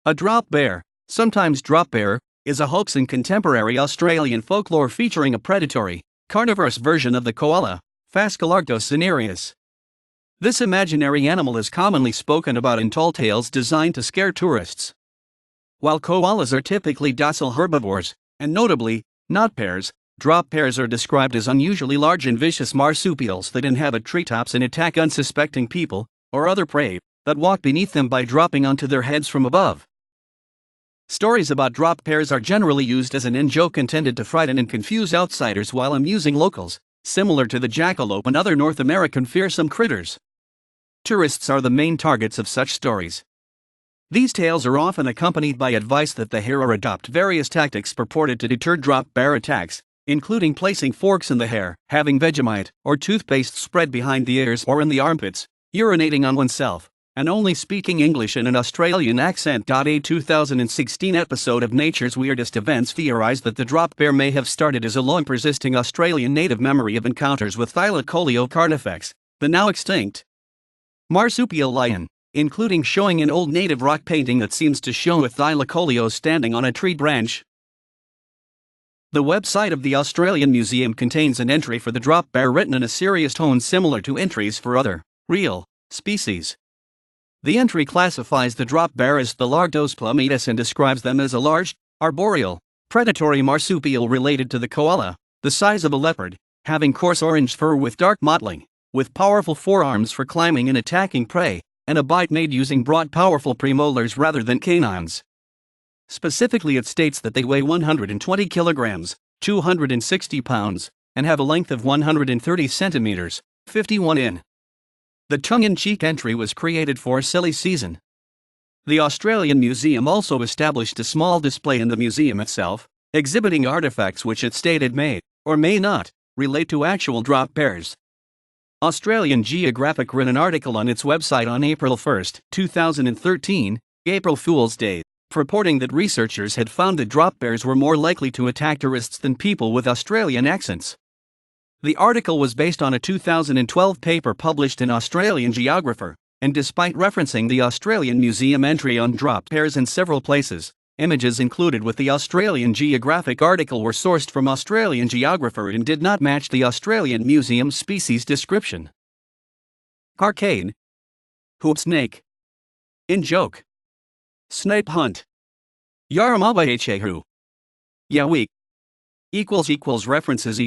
A drop bear, sometimes drop bear, is a hoax in contemporary Australian folklore featuring a predatory, carnivorous version of the koala, Phascolarctos cinereus. This imaginary animal is commonly spoken about in tall tales designed to scare tourists. While koalas are typically docile herbivores, and notably, not bears, drop bears are described as unusually large and vicious marsupials that inhabit treetops and attack unsuspecting people, or other prey, that walk beneath them by dropping onto their heads from above. Stories about drop bears are generally used as an in-joke intended to frighten and confuse outsiders while amusing locals, similar to the jackalope and other North American fearsome critters. Tourists are the main targets of such stories. These tales are often accompanied by advice that the hearer adopt various tactics purported to deter drop bear attacks, including placing forks in the hair, having Vegemite or toothpaste spread behind the ears or in the armpits, urinating on oneself, and only speaking English in an Australian accent. A 2016 episode of Nature's Weirdest Events theorized that the drop bear may have started as a long-persisting Australian native memory of encounters with Phascolarctos, the now extinct marsupial lion, including showing an old native rock painting that seems to show a Phascolarctos standing on a tree branch. The website of the Australian Museum contains an entry for the drop bear written in a serious tone similar to entries for other, real, species. The entry classifies the drop bear as Phascolarctos plumitus and describes them as a large, arboreal, predatory marsupial related to the koala, the size of a leopard, having coarse orange fur with dark mottling, with powerful forearms for climbing and attacking prey, and a bite made using broad powerful premolars rather than canines. Specifically, it states that they weigh 120 kilograms, 260 pounds, and have a length of 130 centimeters, 51 in. The tongue-in-cheek entry was created for a silly season. The Australian Museum also established a small display in the museum itself, exhibiting artifacts which it stated may, or may not, relate to actual drop bears. Australian Geographic ran an article on its website on April 1, 2013, April Fool's Day, purporting that researchers had found that drop bears were more likely to attack tourists than people with Australian accents. The article was based on a 2012 paper published in Australian Geographer, and despite referencing the Australian Museum entry on drop bears in several places, images included with the Australian Geographic article were sourced from Australian Geographer and did not match the Australian Museum species description. Arcane. Hoop snake. In joke. Snape hunt. Yaramabahechehu. Yawik. References